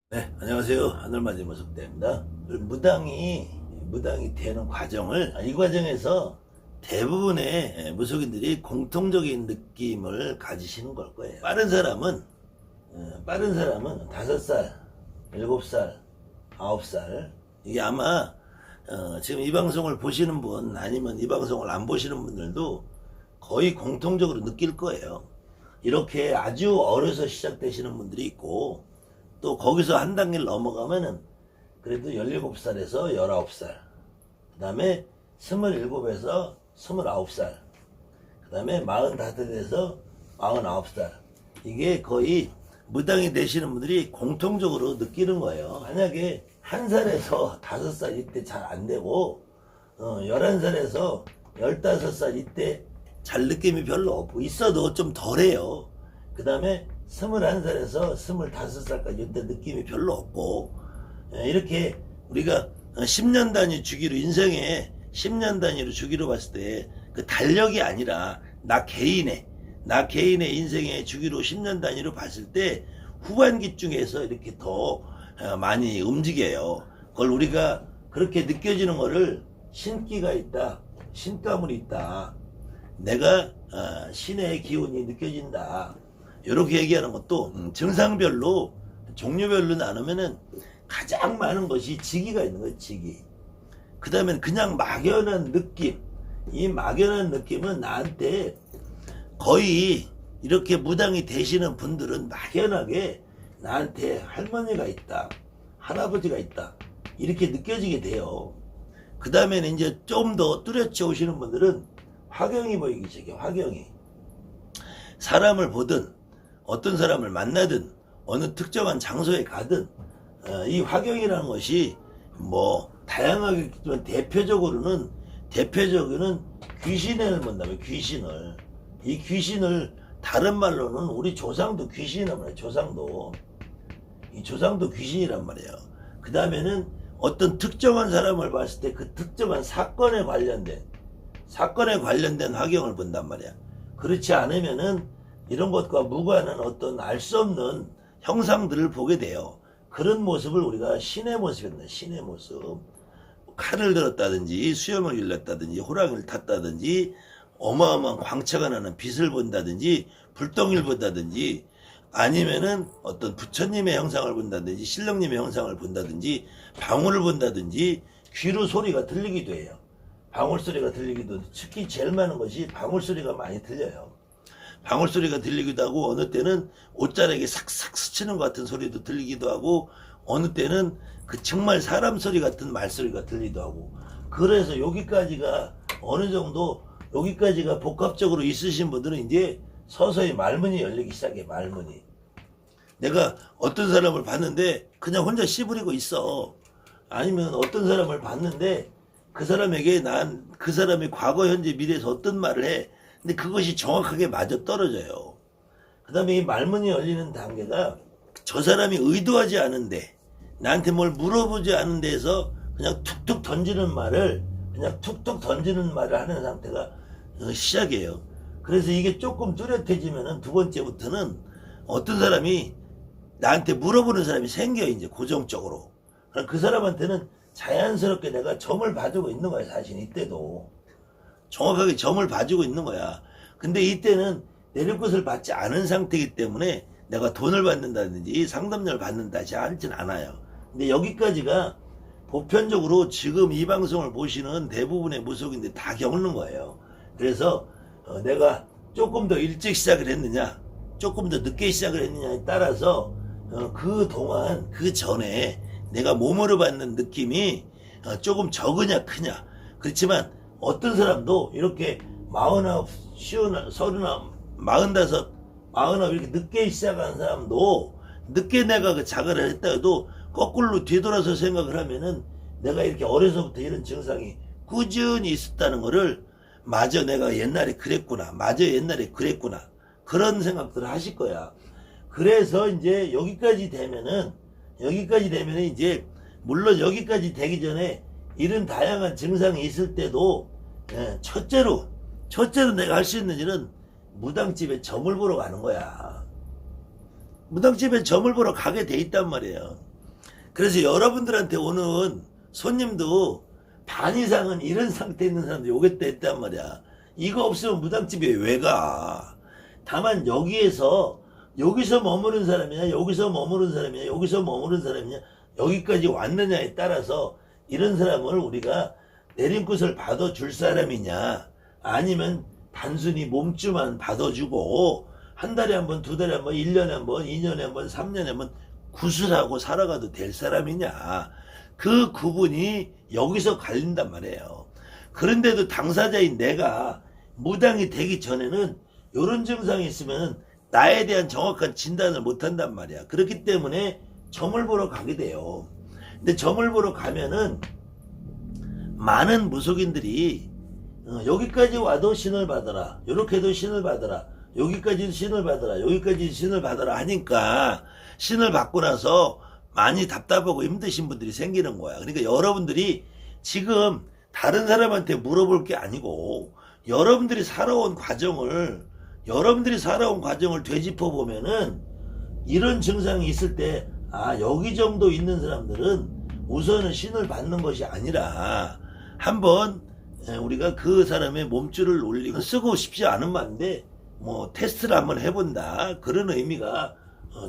네, 안녕하세요. 하늘맞이 모석대입니다. 무당이 되는 과정을, 이 과정에서 대부분의 무속인들이 공통적인 느낌을 가지시는 걸 거예요. 빠른 사람은 5살, 7살, 9살. 이게 아마, 지금 이 방송을 보시는 분, 아니면 이 방송을 안 보시는 분들도 거의 공통적으로 느낄 거예요. 이렇게 아주 어려서 시작되시는 분들이 있고, 또 거기서 한 단계를 넘어가면은 그래도 17살에서 19살, 그 다음에 27에서 29살, 그 다음에 45에서 49살. 이게 거의 무당이 되시는 분들이 공통적으로 느끼는 거예요. 만약에 1살에서 5살 이때 잘 안 되고, 11살에서 15살 이때 잘 느낌이 별로 없고, 있어도 좀 덜해요. 그 다음에 21살에서 25살까지 이때 느낌이 별로 없고, 이렇게 우리가 10년 단위 주기로, 인생에 10년 단위로 주기로 봤을 때 그 달력이 아니라 나 개인의 인생의 주기로 10년 단위로 봤을 때 후반기 중에서 이렇게 더 많이 움직여요. 그걸 우리가 그렇게 느껴지는 거를 신기가 있다, 신가물이 있다, 내가 신의 기운이 느껴진다, 이렇게 얘기하는 것도 증상별로 종류별로 나누면은 가장 많은 것이 지기가 있는 거예요. 지기. 그 다음에 그냥 막연한 느낌. 이 막연한 느낌은 나한테 거의 이렇게 무당이 되시는 분들은 막연하게 나한테 할머니가 있다, 할아버지가 있다, 이렇게 느껴지게 돼요. 그 다음에는 이제 좀 더 뚜렷이 오시는 분들은 화경이 보이기 시작해요. 화경이. 사람을 보든 어떤 사람을 만나든 어느 특정한 장소에 가든 이 화경이라는 것이 뭐 다양하겠지만 대표적으로는 귀신을 본다면 귀신을, 이 귀신을 다른 말로는 우리 조상도 귀신이란 말이에요. 이 조상도 귀신이란 말이에요. 그 다음에는 어떤 특정한 사람을 봤을 때 그 특정한 사건에 관련된 화경을 본단 말이야. 그렇지 않으면은 이런 것과 무관한 어떤 알 수 없는 형상들을 보게 돼요. 그런 모습을 우리가 신의 모습이란다. 신의 모습. 칼을 들었다든지 수염을 일렀다든지 호랑이를 탔다든지 어마어마한 광채가 나는 빛을 본다든지 불덩이를 본다든지 아니면은 어떤 부처님의 형상을 본다든지 신령님의 형상을 본다든지 방울을 본다든지 귀로 소리가 들리기도 해요. 방울 소리가 들리기도, 특히 제일 많은 것이 방울 소리가 많이 들려요. 방울 소리가 들리기도 하고, 어느 때는 옷자락이 삭삭 스치는 것 같은 소리도 들리기도 하고, 어느 때는 그 정말 사람 소리 같은 말소리가 들리기도 하고. 그래서 여기까지가 어느 정도, 여기까지가 복합적으로 있으신 분들은 이제 서서히 말문이 열리기 시작해. 말문이. 내가 어떤 사람을 봤는데 그냥 혼자 씨부리고 있어. 아니면 어떤 사람을 봤는데 그 사람에게 난 그 사람이 과거 현재 미래에서 어떤 말을 해. 근데 그것이 정확하게 맞아 떨어져요. 그 다음에 이 말문이 열리는 단계가 저 사람이 의도하지 않은데, 나한테 뭘 물어보지 않은 데에서 그냥 툭툭 던지는 말을 하는 상태가 시작이에요. 그래서 이게 조금 뚜렷해지면은 두 번째부터는 어떤 사람이 나한테 물어보는 사람이 생겨요. 이제 고정적으로. 그럼 그 사람한테는 자연스럽게 내가 점을 봐주고 있는 거야. 사실 이때도 정확하게 점을 봐주고 있는 거야. 근데 이때는 내릴 것을 받지 않은 상태이기 때문에 내가 돈을 받는다든지 상담료를 받는다지 하진 않아요. 근데 여기까지가 보편적으로 지금 이 방송을 보시는 대부분의 무속인들이 다 겪는 거예요. 그래서 내가 조금 더 일찍 시작을 했느냐, 조금 더 늦게 시작을 했느냐에 따라서 그동안, 그 전에 내가 몸으로 받는 느낌이 조금 적으냐 크냐. 그렇지만 어떤 사람도 이렇게 49, 50, 30, 45, 49 이렇게 늦게 시작한 사람도, 늦게 내가 그 자각을 했다 해도 거꾸로 뒤돌아서 생각을 하면은 내가 이렇게 어려서부터 이런 증상이 꾸준히 있었다는 거를, 맞아 내가 옛날에 그랬구나, 그런 생각들을 하실 거야. 그래서 이제 여기까지 되면은 이제, 물론 여기까지 되기 전에 이런 다양한 증상이 있을 때도 첫째로 내가 할 수 있는 일은 무당집에 점을 보러 가는 거야. 무당집에 점을 보러 가게 돼 있단 말이에요. 그래서 여러분들한테 오는 손님도 반 이상은 이런 상태에 있는 사람들이 오겠다 했단 말이야. 이거 없으면 무당집에 왜 가? 다만 여기서 머무른 사람이냐, 여기서 머무른 사람이냐, 여기서 머무른 사람이냐, 여기까지 왔느냐에 따라서 이런 사람을 우리가 내림굿을 받아줄 사람이냐, 아니면 단순히 몸주만 받아주고 한 달에 한 번, 두 달에 한 번, 1년에 한 번, 2년에 한 번, 3년에 한 번 구슬하고 살아가도 될 사람이냐, 그 구분이 여기서 갈린단 말이에요. 그런데도 당사자인 내가 무당이 되기 전에는 이런 증상이 있으면 나에 대한 정확한 진단을 못한단 말이야. 그렇기 때문에 점을 보러 가게 돼요. 근데 점을 보러 가면은 많은 무속인들이 여기까지 와도 신을 받아라, 요렇게도 신을 받아라, 여기까지도 신을 받아라, 여기까지 신을 받아라 하니까 신을 받고 나서 많이 답답하고 힘드신 분들이 생기는 거야. 그러니까 여러분들이 지금 다른 사람한테 물어볼 게 아니고 여러분들이 살아온 과정을 되짚어 보면은 이런 증상이 있을 때, 아, 여기 정도 있는 사람들은 우선은 신을 받는 것이 아니라 한번 우리가 그 사람의 몸줄을 올리고, 쓰고 싶지 않은 말인데 뭐 테스트를 한번 해본다, 그런 의미가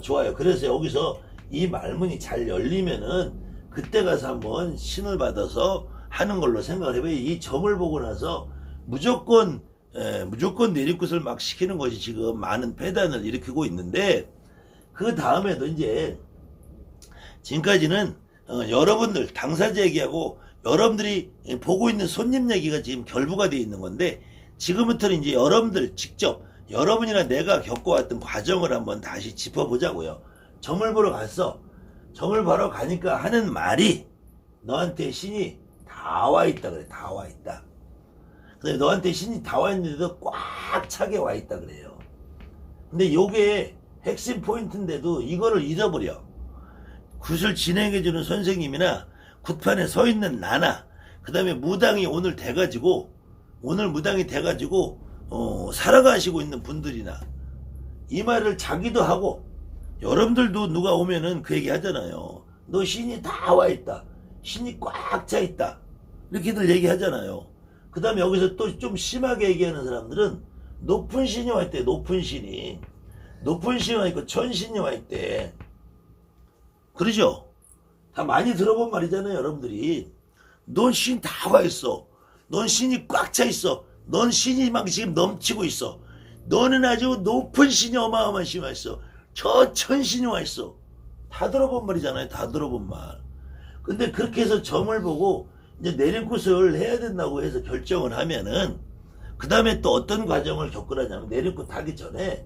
좋아요. 그래서 여기서 이 말문이 잘 열리면은 그때 가서 한번 신을 받아서 하는 걸로 생각을 해봐요. 이 점을 보고 나서 무조건 내리굿을 막 시키는 것이 지금 많은 폐단을 일으키고 있는데, 그 다음에도 이제 지금까지는 여러분들 당사자 얘기하고 여러분들이 보고 있는 손님 얘기가 지금 결부가 되어 있는 건데, 지금부터는 이제 여러분들 직접 여러분이나 내가 겪어왔던 과정을 한번 다시 짚어보자고요. 점을 보러 갔어. 점을 보러 가니까 하는 말이, 너한테 신이 다 와 있다 그래. 다 와 있다. 근데 너한테 신이 다 와 있는데도 꽉 차게 와 있다 그래요. 근데 요게 핵심 포인트인데도 이거를 잊어버려. 굿을 진행해주는 선생님이나 굿판에 서 있는 나나, 그 다음에 무당이 오늘 무당이 돼가지고 살아가시고 있는 분들이나 이 말을 자기도 하고, 여러분들도 누가 오면은 그 얘기 하잖아요. 너 신이 다 와 있다, 신이 꽉 차 있다, 이렇게들 얘기하잖아요. 그 다음에 여기서 또 좀 심하게 얘기하는 사람들은 높은 신이 와 있대. 높은 신이 와 있고 천신이 와 있대. 그러죠? 다 많이 들어본 말이잖아요, 여러분들이. 넌 신 다 와 있어. 넌 신이 꽉 차 있어. 넌 신이 막 지금 넘치고 있어. 너는 아주 높은 신이 어마어마한 신이 와 있어. 저 천신이 와 있어. 다 들어본 말이잖아요. 다 들어본 말. 근데 그렇게 해서 점을 보고 이제 내림굿을 해야 된다고 해서 결정을 하면은, 그 다음에 또 어떤 과정을 겪으라냐면, 내림굿 하기 전에,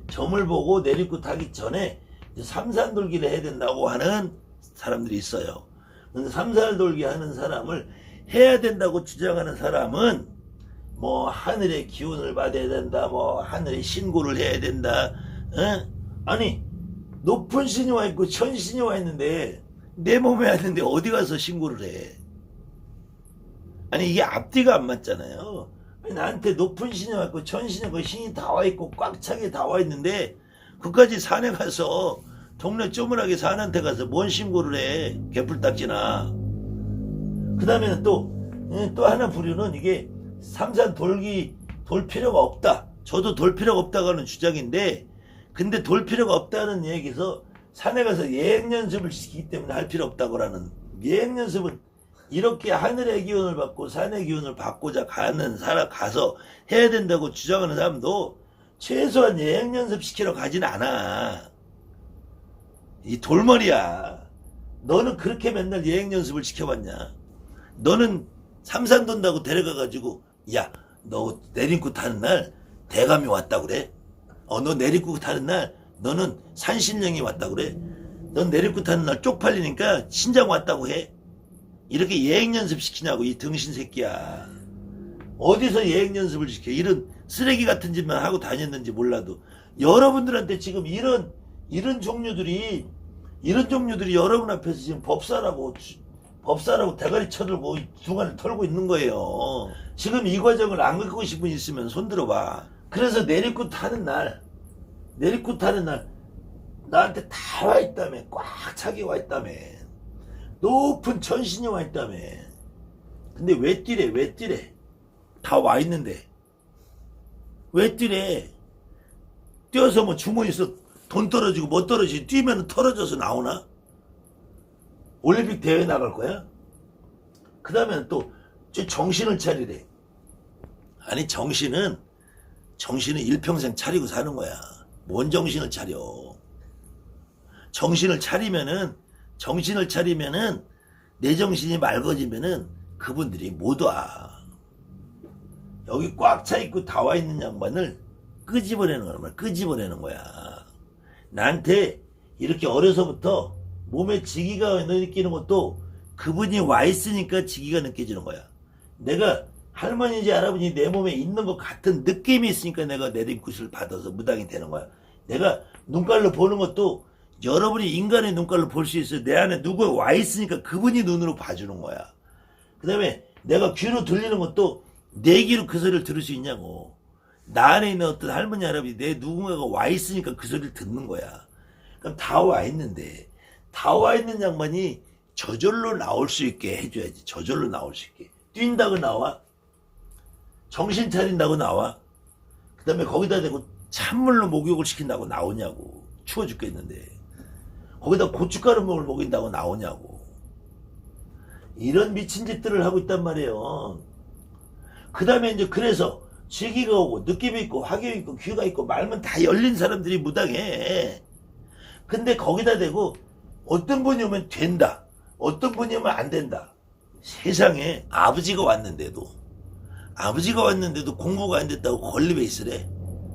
점을 보고 내림굿 하기 전에 삼산돌기를 해야 된다고 하는 사람들이 있어요. 근데 삼산돌기 하는 사람을 해야 된다고 주장하는 사람은 뭐 하늘의 기운을 받아야 된다, 뭐 하늘의 신고를 해야 된다. 아니, 높은 신이 와 있고 천신이 와 있는데 내 몸에 왔는데 어디 가서 신고를 해? 아니, 이게 앞뒤가 안 맞잖아요. 아니, 나한테 높은 신이 와 있고 천신이 와 있고 신이 다 와 있고 꽉 차게 다 와 있는데, 그까지 산에 가서 동네 쪼물하게 산한테 가서 뭔 신고를 해? 개풀딱지나. 그 다음에는 또 하나 부류는, 이게 삼산 돌 필요가 없다, 저도 돌 필요가 없다고 하는 주장인데, 근데 돌 필요가 없다는 얘기에서 산에 가서 예행 연습을 시키기 때문에 할 필요 없다고 하는, 예행 연습은 이렇게 하늘의 기운을 받고 산의 기운을 받고자 가서 해야 된다고 주장하는 사람도 최소한 예행 연습 시키러 가진 않아. 이 돌머리야. 너는 그렇게 맨날 예행 연습을 시켜봤냐? 너는 삼산 돈다고 데려가가지고, 야, 너 내림굿 타는 날 대감이 왔다 그래? 너 내림굿 타는 날 너는 산신령이 왔다 그래? 넌 내림굿 타는 날 쪽팔리니까 신장 왔다고 해? 이렇게 예행 연습 시키냐고, 이 등신 새끼야. 어디서 예행 연습을 시켜? 이런 쓰레기 같은 짓만 하고 다녔는지 몰라도, 여러분들한테 지금 이런 종류들이 여러분 앞에서 지금 법사라고 대가리 쳐들고 두관을 털고 있는 거예요. 지금 이 과정을 안 겪고 싶은 분 있으면 손 들어봐. 그래서 내리굿 타는 날 나한테 다 와 있다며. 꽉 차게 와 있다며. 높은 천신이 와 있다며. 근데 왜 뛰래? 다 와 있는데. 왜 뛰래? 뛰어서 뭐 주머니에서 돈 떨어지고 뭐 떨어지고 뛰면 털어져서 나오나? 올림픽 대회 나갈 거야? 그 다음에는 또 정신을 차리래. 아니 정신은 일평생 차리고 사는 거야. 뭔 정신을 차려. 정신을 차리면은 내 정신이 맑아지면은 그분들이 못 와. 여기 꽉 차 있고 다 와 있는 양반을 끄집어내는 거야. 나한테 이렇게 어려서부터 몸에 지기가 느끼는 것도 그분이 와 있으니까 지기가 느껴지는 거야. 내가 할머니인지 할아버지 내 몸에 있는 것 같은 느낌이 있으니까 내가 내림굿을 받아서 무당이 되는 거야. 내가 눈깔로 보는 것도 여러분이 인간의 눈깔로 볼 수 있어요. 내 안에 누가 와 있으니까 그분이 눈으로 봐주는 거야. 그 다음에 내가 귀로 들리는 것도 내 귀로 그 소리를 들을 수 있냐고. 나 안에 있는 어떤 할머니 할아버지 내 누군가가 와 있으니까 그 소리를 듣는 거야. 그럼 다 와 있는데 다 와 있는 양반이 저절로 나올 수 있게 해줘야지. 저절로 나올 수 있게. 뛴다고 나와? 정신 차린다고 나와? 그 다음에 거기다 대고 찬물로 목욕을 시킨다고 나오냐고. 추워 죽겠는데. 거기다 고춧가루 먹을 먹인다고 나오냐고. 이런 미친 짓들을 하고 있단 말이에요. 그 다음에 이제 그래서 지기가 오고 느낌이 있고 화경이 있고 귀가 있고 말면 다 열린 사람들이 무당해. 근데 거기다 대고 어떤 분이 오면 된다. 어떤 분이 오면 안 된다. 세상에 아버지가 왔는데도 공부가 안 됐다고 건립에 있으래.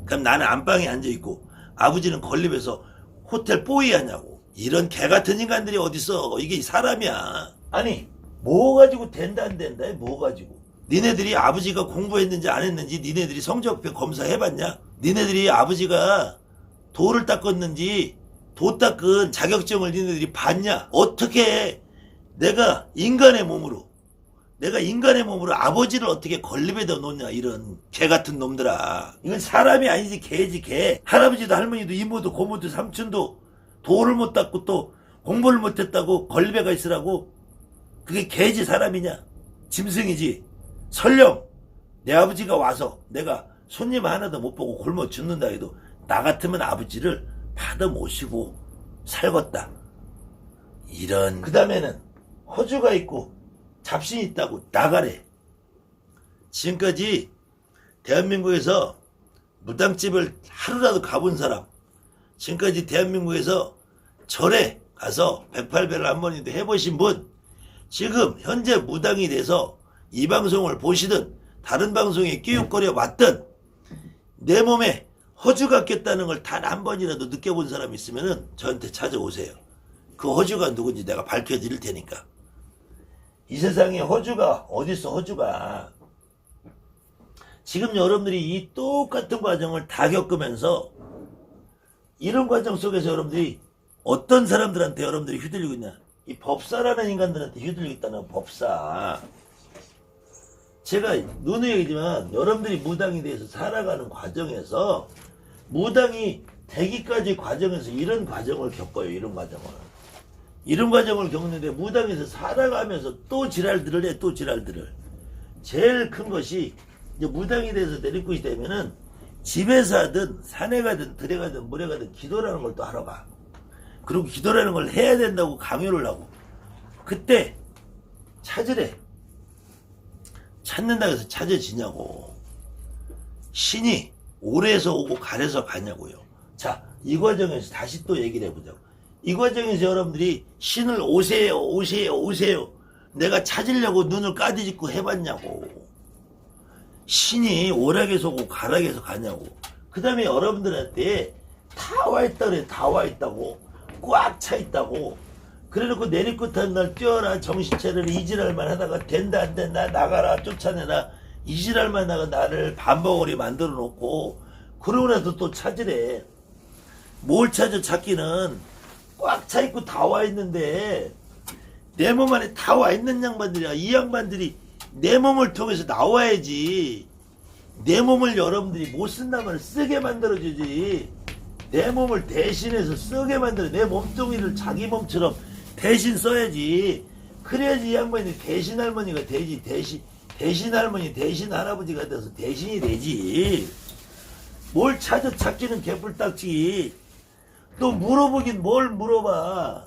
그럼 나는 안방에 앉아있고 아버지는 건립에서 호텔 뽀이 하냐고. 이런 개같은 인간들이 어딨어. 이게 사람이야. 아니 뭐 가지고 된다 안 된다. 뭐 가지고. 니네들이 아버지가 공부했는지 안 했는지 니네들이 성적표 검사해봤냐? 니네들이 아버지가 도를 닦았는지 도 닦은 자격증을 니네들이 봤냐? 어떻게 내가 인간의 몸으로 아버지를 어떻게 건립에다 놓냐. 이런 개같은 놈들아. 이건 사람이 아니지 개지 개. 할아버지도 할머니도 이모도 고모도 삼촌도 도를 못 닦고 또 공부를 못했다고 건립에가 있으라고. 그게 개지 사람이냐. 짐승이지. 설령 내 아버지가 와서 내가 손님 하나도 못 보고 굶어 죽는다 해도 나 같으면 아버지를 받아 모시고 살겄다. 이런. 그 다음에는 허주가 있고 잡신이 있다고 나가래. 지금까지 대한민국에서 무당집을 하루라도 가본 사람, 지금까지 대한민국에서 절에 가서 108배를 한 번이라도 해보신 분, 지금 현재 무당이 돼서 이 방송을 보시든 다른 방송에 끼웃거려 왔든 내 몸에 허주가 꼈다는 걸 단 한 번이라도 느껴본 사람이 있으면 저한테 찾아오세요. 그 허주가 누군지 내가 밝혀드릴 테니까. 이 세상에 허주가 어딨어. 허주가. 지금 여러분들이 이 똑같은 과정을 다 겪으면서 이런 과정 속에서 여러분들이 어떤 사람들한테 여러분들이 휘둘리고 있냐. 이 법사라는 인간들한테 휘둘리고 있다는 법사. 제가 누누이 얘기지만 여러분들이 무당이 돼서 살아가는 과정에서 무당이 되기까지 과정에서 이런 과정을 겪어요. 이런 과정을 겪는데 무당에서 살아가면서 또 지랄들을 해. 또 지랄들을. 제일 큰 것이 이제 무당이 돼서 내리굿이 되면은 집에서 하든 산에 가든 들에 가든 물에 가든 기도라는 걸 또 하러 가. 그리고 기도라는 걸 해야 된다고 강요를 하고. 그때 찾으래. 찾는다고 해서 찾아지냐고. 신이 오래서 오고 가래서 가냐고요. 자, 이 과정에서 다시 또 얘기를 해보자고. 이 과정에서 여러분들이 신을 오세요. 내가 찾으려고 눈을 까디짓고 해봤냐고. 신이 오락에서 오고 가락에서 가냐고. 그 다음에 여러분들한테 다 와있다 그래. 다 와있다고. 꽉 차있다고. 그래놓고 내리끝 하는 날 뛰어라. 정신 차려라. 이지랄만 하다가 된다 안 된다 나가라 쫓아내라. 이지랄만 하다가 나를 반벙어리 만들어 놓고 그러고 나서 또 찾으래. 뭘 찾아. 찾기는 꽉 차있고 다 와있는데 내 몸 안에 다 와있는 양반들이야. 이 양반들이 내 몸을 통해서 나와야지. 내 몸을 여러분들이 못 쓴다면 쓰게 만들어주지. 내 몸을 대신해서 쓰게 만들어. 내 몸뚱이를 자기 몸처럼 대신 써야지. 그래야지 이 양반이 대신 할머니가 되지. 대신 할머니, 대신 할아버지가 돼서 대신이 되지. 뭘 찾기는 개뿔딱지. 또 물어보긴 뭘 물어봐.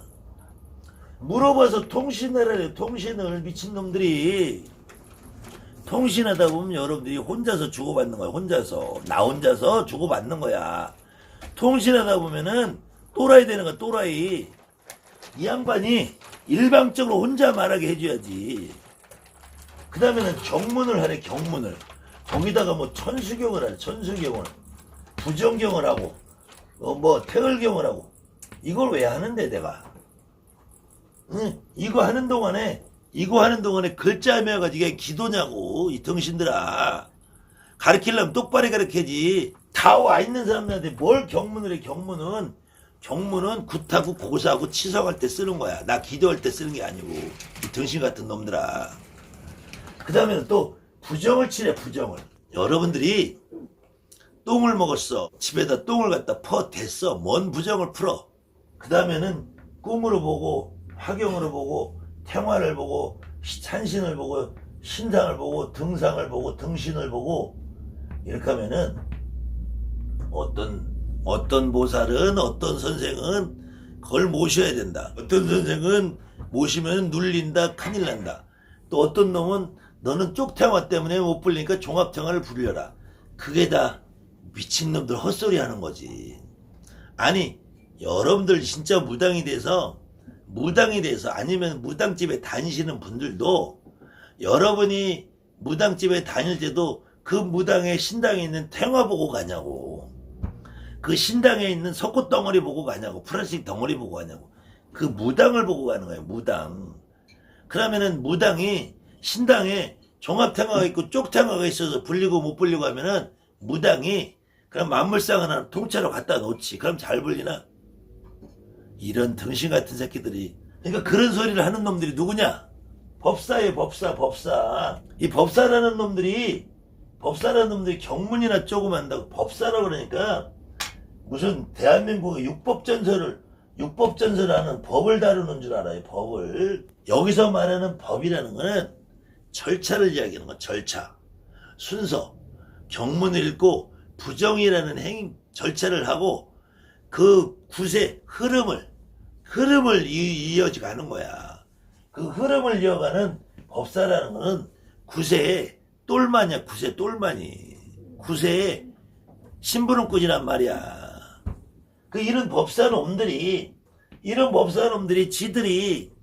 물어봐서 통신하래. 통신을 미친놈들이. 통신하다 보면 여러분들이 혼자서 주고받는 거야. 나 혼자서 주고받는 거야. 통신하다 보면은 또라이 되는 거야. 또라이. 이 양반이 일방적으로 혼자 말하게 해줘야지. 그 다음에는 경문을 하래. 경문을. 거기다가 뭐 천수경을 하래. 천수경을. 부정경을 하고 뭐 태을경을 하고. 이걸 왜 하는데 내가. 응? 이거 하는 동안에 글자 헤매가지고 이게 기도냐고. 이 등신들아. 가르치려면 똑바로 가르쳐야지. 다 와 있는 사람들한테 뭘 경문을 해. 경문은 굿하고 고사하고 치성할 때 쓰는 거야. 나 기도할 때 쓰는 게 아니고. 이 등신 같은 놈들아. 그 다음에는 또 부정을 치래. 부정을. 여러분들이 똥을 먹었어. 집에다 똥을 갖다 됐어. 뭔 부정을 풀어. 그 다음에는 꿈으로 보고 화경으로 보고 태화를 보고 산신을 보고 신상을 보고 등상을 보고 등신을 보고 이렇게 하면은 어떤 보살은 어떤 선생은 그걸 모셔야 된다. 어떤 선생은 모시면 눌린다. 큰일 난다. 또 어떤 놈은 너는 쪽탱화 때문에 못 불리니까 종합탱화를 부려라. 그게 다 미친놈들 헛소리 하는 거지. 아니 여러분들 진짜 무당이 돼서 아니면 무당집에 다니시는 분들도 여러분이 무당집에 다닐 때도 그 무당의 신당에 있는 탱화 보고 가냐고. 그 신당에 있는 석고 덩어리 보고 가냐고. 플라스틱 덩어리 보고 가냐고. 그 무당을 보고 가는 거예요. 무당. 그러면은 무당이 신당에 종합탱화가 있고 쪽탱화가 있어서 불리고 못 불리고 하면은 무당이 그럼 만물상 하나 통째로 갖다 놓지. 그럼 잘 불리나? 이런 등신 같은 새끼들이. 그러니까 그런 소리를 하는 놈들이 누구냐? 법사예요. 법사. 이 법사라는 놈들이 경문이나 조금 한다고 법사라고 그러니까 무슨 대한민국의 육법전설을 하는 법을 다루는 줄 알아요. 법을. 여기서 말하는 법이라는 거는 절차를 이야기하는 거야. 절차. 순서. 경문을 읽고 부정이라는 절차를 하고 그 구세 흐름을 이어가는 거야. 그 흐름을 이어가는 법사라는 거는 구세의 똘마냐. 구세 똘마니. 구세의 심부름꾼이란 말이야. 이런 법사놈들이 지들이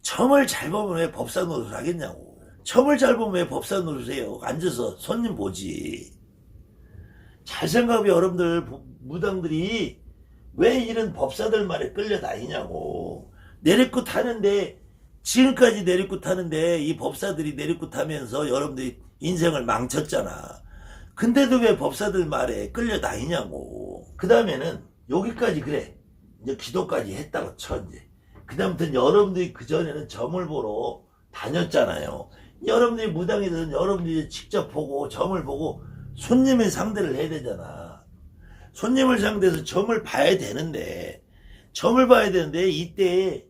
점을 잘 보면 왜 법사 노릇을 하겠냐고. 점을 잘 보면 왜 법사 노릇을 해요. 앉아서 손님 보지. 잘 생각해. 여러분들 무당들이 왜 이런 법사들 말에 끌려다니냐고. 내리꽃 하는데 지금까지 내리꽃 하는데 이 법사들이 내리꽃 하면서 여러분들이 인생을 망쳤잖아. 근데도 왜 법사들 말에 끌려다니냐고. 그 다음에는 여기까지 그래. 이제 기도까지 했다고 쳐. 이제 그 다음부터는 여러분들이 그전에는 점을 보러 다녔잖아요. 여러분들이 무당이든 여러분들이 직접 보고 점을 보고 손님의 상대를 해야 되잖아. 손님을 상대해서 점을 봐야 되는데 이때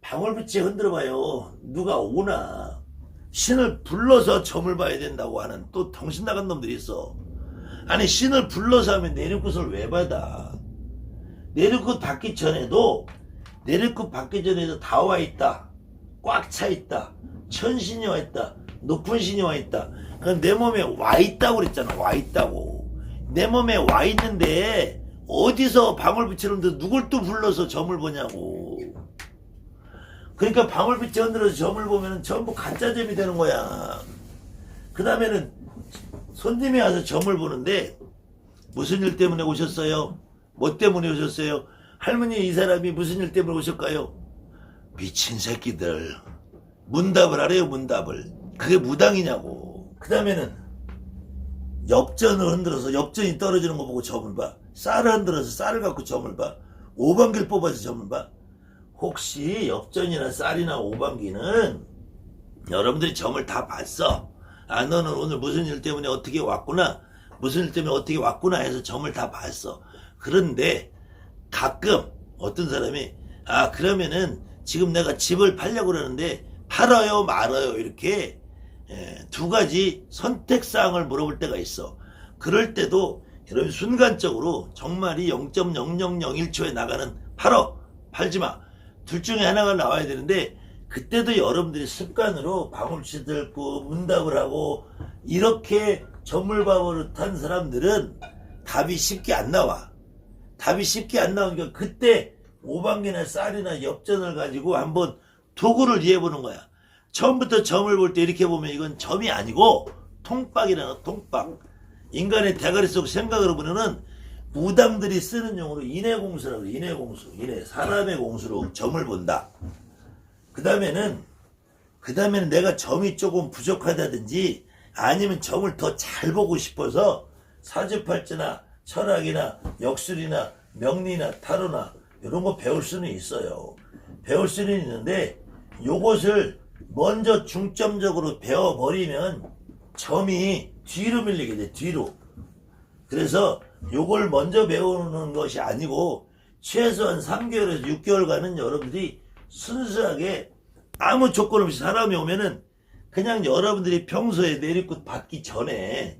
방울빛에 흔들어봐요. 누가 오나. 신을 불러서 점을 봐야 된다고 하는 또 정신 나간 놈들이 있어. 아니 신을 불러서 하면 내리꽃을 왜 받아. 내리꽃 받기 전에도 다 와 있다. 꽉 차 있다. 천신이 와 있다. 높은 신이 와 있다. 그럼 내 몸에 와 있다고 그랬잖아. 와 있다고. 내 몸에 와 있는데 어디서 방울빛을 흔들어 누굴 또 불러서 점을 보냐고. 그러니까 방울빛이 흔들어서 점을 보면 전부 가짜점이 되는 거야. 그 다음에는 손님이 와서 점을 보는데 무슨 일 때문에 오셨어요? 뭐 때문에 오셨어요? 할머니 이 사람이 무슨 일 때문에 오셨까요? 미친 새끼들. 문답을 하래요. 문답을. 그게 무당이냐고. 그 다음에는 엽전을 흔들어서 엽전이 떨어지는 거 보고 점을 봐. 쌀을 흔들어서 쌀을 갖고 점을 봐. 오방기를 뽑아서 점을 봐. 혹시 엽전이나 쌀이나 오방기는 여러분들이 점을 다 봤어. 아 너는 오늘 무슨 일 때문에 어떻게 왔구나. 무슨 일 때문에 어떻게 왔구나 해서 점을 다 봤어. 그런데 가끔 어떤 사람이 그러면은 지금 내가 집을 팔려고 그러는데 팔아요 말아요 이렇게 두 가지 선택사항을 물어볼 때가 있어. 그럴 때도 여러분 순간적으로 정말이 0.0001초에 나가는 팔어 팔지마 둘 중에 하나가 나와야 되는데, 그때도 여러분들이 습관으로 방울치 들고 문답을 하고 이렇게 전물밥으로 사람들은 답이 쉽게 안 나와. 답이 쉽게 안 나오니까 그때 오방기나 쌀이나 엽전을 가지고 한번 도구를 이해해보는 거야. 처음부터 점을 볼 때 이렇게 보면 이건 점이 아니고 통박이라는 통박. 인간의 대가리 속 생각으로 보면은 무당들이 쓰는 용어로 인해공수라고 그래. 인해공수. 인해. 사람의 공수로 점을 본다. 그 다음에는 내가 점이 조금 부족하다든지 아니면 점을 더 잘 보고 싶어서 사주팔자나 철학이나 역술이나 명리나 타로나 이런 거 배울 수는 있어요. 배울 수는 있는데 요것을 먼저 중점적으로 배워버리면 점이 뒤로 밀리게 돼. 뒤로. 그래서 요걸 먼저 배우는 것이 아니고 최소한 3개월에서 6개월간은 여러분들이 순수하게 아무 조건 없이 사람이 오면은 그냥 여러분들이 평소에 내리꽃 받기 전에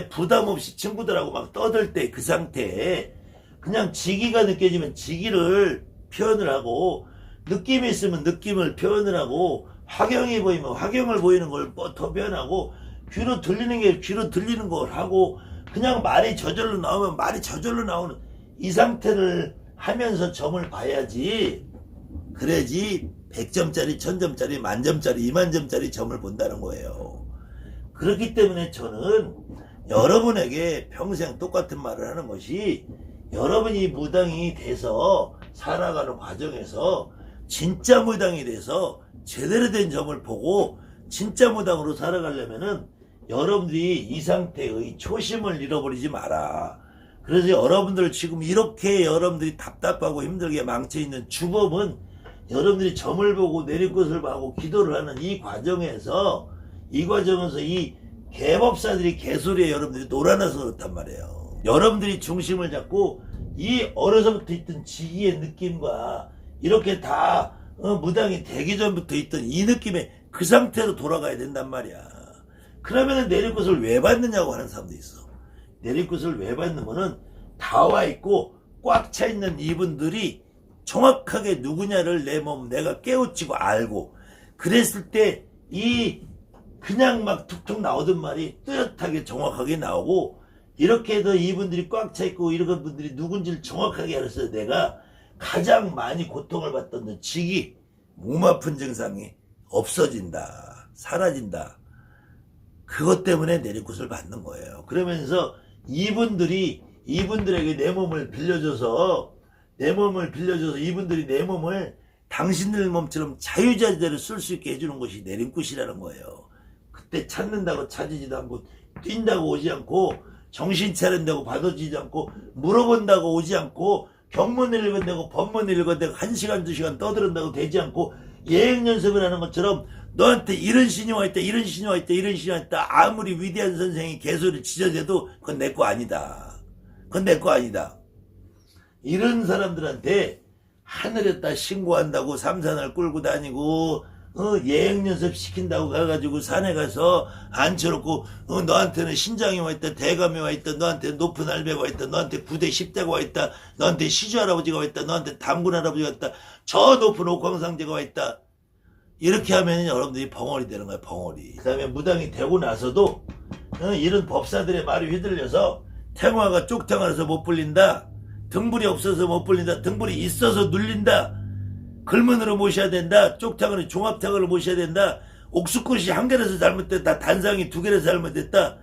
부담 없이 친구들하고 막 떠들 때 그 상태에 그냥 지기가 느껴지면 지기를 표현을 하고, 느낌이 있으면 느낌을 표현을 하고, 화경이 보이면 화경을 보이는 걸 더 표현하고, 귀로 들리는 게 귀로 들리는 걸 하고, 그냥 말이 저절로 나오면 말이 저절로 나오는 이 상태를 하면서 점을 봐야지. 그래야지 100점짜리, 1000점짜리, 만점짜리, 2만점짜리 점을 본다는 거예요. 그렇기 때문에 저는 여러분에게 평생 똑같은 말을 하는 것이, 여러분이 무당이 돼서 살아가는 과정에서 진짜 무당이 돼서 제대로 된 점을 보고 진짜 무당으로 살아가려면은 여러분들이 이 상태의 초심을 잃어버리지 마라. 그래서 여러분들 지금 이렇게 여러분들이 답답하고 힘들게 망쳐있는 주범은 여러분들이 점을 보고 내리꽃을 보고 기도를 하는 이 과정에서 이 개법사들이 개소리에 여러분들이 놀아나서 그렇단 말이에요. 여러분들이 중심을 잡고 이 어려서부터 있던 지기의 느낌과 이렇게 다 무당이 되기 전부터 있던 이 느낌에 그 상태로 돌아가야 된단 말이야. 그러면은 내리꽃을 왜 받느냐고 하는 사람도 있어. 내리꽃을 왜 받느냐면은 다 와 있고 꽉 차 있는 이분들이 정확하게 누구냐를 내가 깨우치고 알고, 그랬을 때 그냥 막 툭툭 나오던 말이 뚜렷하게 정확하게 나오고, 이렇게 해서 이분들이 꽉 차 있고 이런 분들이 누군지를 정확하게 알았어요. 내가 가장 많이 고통을 받던 지기, 몸 아픈 증상이 없어진다, 사라진다. 그것 때문에 내리꽃을 받는 거예요. 그러면서 이분들에게 내 몸을 빌려줘서 이분들이 내 몸을 당신들 몸처럼 자유자재로 쓸 수 있게 해주는 것이 내림꽃이라는 거예요. 그때 찾는다고 찾지도 않고, 뛴다고 오지 않고, 정신 차린다고 받아주지 않고, 물어본다고 오지 않고, 경문을 읽은다고 법문을 읽은다고 1시간 2시간 떠들은다고 되지 않고, 예행 연습을 하는 것처럼 너한테 이런 신이 와있다, 이런 신이 와있다, 이런 신이 와있다, 아무리 위대한 선생이 개소리 지저대도 그건 내 거 아니다. 그건 내 거 아니다. 이런 사람들한테 하늘에다 신고한다고 삼산을 끌고 다니고 예행 연습 시킨다고 가가지고 산에 가서 앉혀놓고 너한테는 신장이 와있다, 대감이 와있다, 너한테 높은 할배가 와있다, 너한테 부대 10대가 와있다, 너한테 시주할아버지가 와있다, 너한테 담군 할아버지가 와있다, 저 높은 옥황상제가 와있다. 이렇게 하면 여러분들이 벙어리 되는 거야, 벙어리. 그 다음에 무당이 되고 나서도 이런 법사들의 말이 휘둘려서 탱화가 쪽탱화라서 못 불린다, 등불이 없어서 못 불린다, 등불이 있어서 눌린다, 글문으로 모셔야 된다, 쪽탱화는 종합탱화를 모셔야 된다, 옥수꽃이 한 개라서 잘못됐다, 단상이 두 개라서 잘못됐다,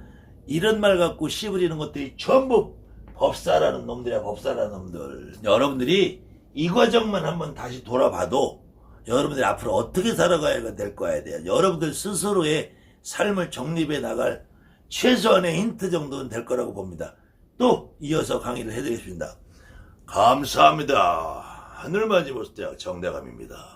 이런 말 갖고 씨부리는 것들이 전부 법사라는 놈들이야. 법사라는 놈들. 여러분들이 이 과정만 한번 다시 돌아봐도 여러분들이 앞으로 어떻게 살아가야 될 거야 돼요. 여러분들 스스로의 삶을 정립해 나갈 최소한의 힌트 정도는 될 거라고 봅니다. 또 이어서 강의를 해드리겠습니다. 감사합니다. 하늘맞이 보스대학 정대감입니다.